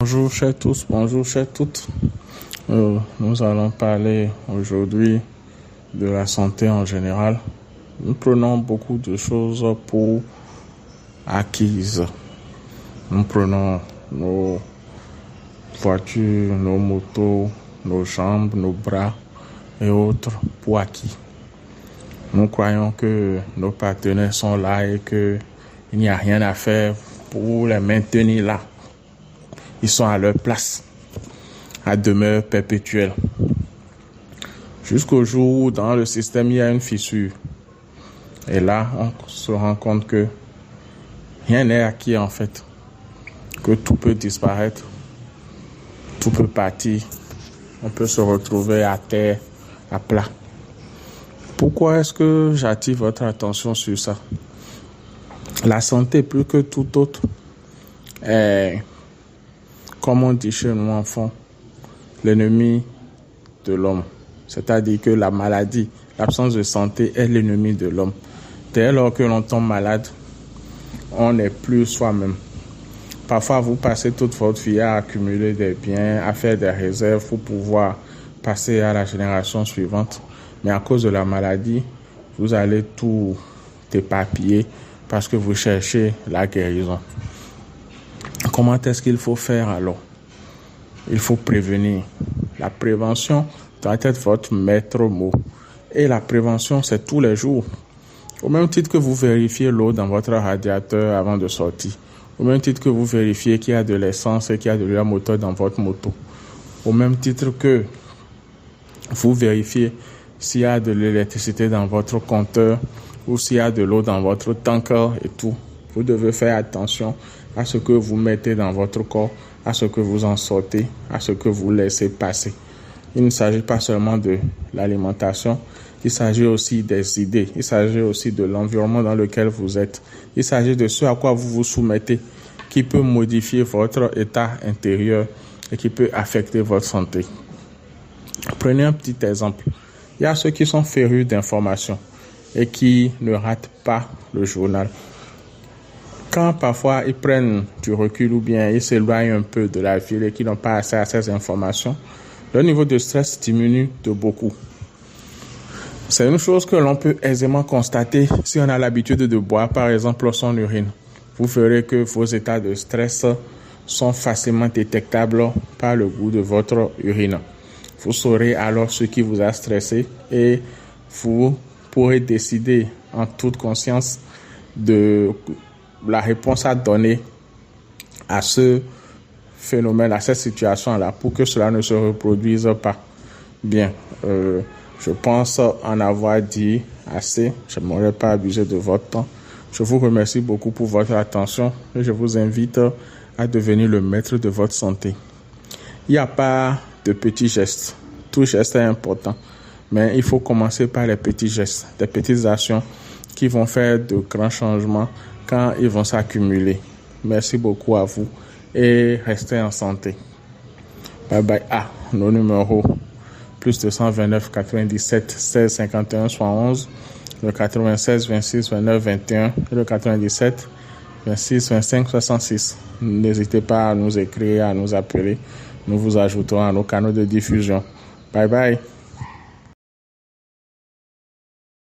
Bonjour chers tous, bonjour chers toutes. Nous allons parler aujourd'hui de la santé en général. Nous prenons beaucoup de choses pour acquises. Nous prenons nos voitures, nos motos, nos jambes, nos bras et autres pour acquis. Nous croyons que nos partenaires sont là et qu'il n'y a rien à faire pour les maintenir là. Ils sont à leur place, à demeure perpétuelle. Jusqu'au jour où dans le système, il y a une fissure. Et là, on se rend compte que rien n'est acquis en fait. Que tout peut disparaître, tout peut partir. On peut se retrouver à terre, à plat. Pourquoi est-ce que j'attire votre attention sur ça? La santé, plus que tout autre, est, comme on dit chez nous en fond, l'ennemi de l'homme. C'est-à-dire que la maladie, l'absence de santé est l'ennemi de l'homme. Dès lors que l'on tombe malade, on n'est plus soi-même. Parfois, vous passez toute votre vie à accumuler des biens, à faire des réserves pour pouvoir passer à la génération suivante. Mais à cause de la maladie, vous allez tout éparpiller parce que vous cherchez la guérison. Comment est-ce qu'il faut faire alors? Il faut prévenir. La prévention doit être votre maître mot. Et la prévention, c'est tous les jours. Au même titre que vous vérifiez l'eau dans votre radiateur avant de sortir. Au même titre que vous vérifiez qu'il y a de l'essence et qu'il y a de l'huile moteur dans votre moto. Au même titre que vous vérifiez s'il y a de l'électricité dans votre compteur ou s'il y a de l'eau dans votre tanker et tout. Vous devez faire attention à ce que vous mettez dans votre corps, à ce que vous en sortez, à ce que vous laissez passer. Il ne s'agit pas seulement de l'alimentation, il s'agit aussi des idées, il s'agit aussi de l'environnement dans lequel vous êtes. Il s'agit de ce à quoi vous vous soumettez, qui peut modifier votre état intérieur et qui peut affecter votre santé. Prenez un petit exemple. Il y a ceux qui sont férus d'informations et qui ne ratent pas le journal. Quand parfois ils prennent du recul ou bien ils s'éloignent un peu de la ville et qu'ils n'ont pas accès à ces informations, leur niveau de stress diminue de beaucoup. C'est une chose que l'on peut aisément constater si on a l'habitude de boire par exemple son urine. Vous verrez que vos états de stress sont facilement détectables par le goût de votre urine. Vous saurez alors ce qui vous a stressé et vous pourrez décider en toute conscience de la réponse à donner à ce phénomène, à cette situation-là, pour que cela ne se reproduise pas. Bien, je pense en avoir dit assez. Je n'aimerais pas abuser de votre temps. Je vous remercie beaucoup pour votre attention et je vous invite à devenir le maître de votre santé. Il n'y a pas de petits gestes. Tout geste est important. Mais il faut commencer par les petits gestes, des petites actions qui vont faire de grands changements quand ils vont s'accumuler. Merci beaucoup à vous et restez en santé. Bye bye. Nos numéros plus 229 97 16 51 71, le 96 26 29 21 et le 97 26 25 66. N'hésitez pas à nous écrire, à nous appeler. Nous vous ajoutons à nos canaux de diffusion. Bye bye.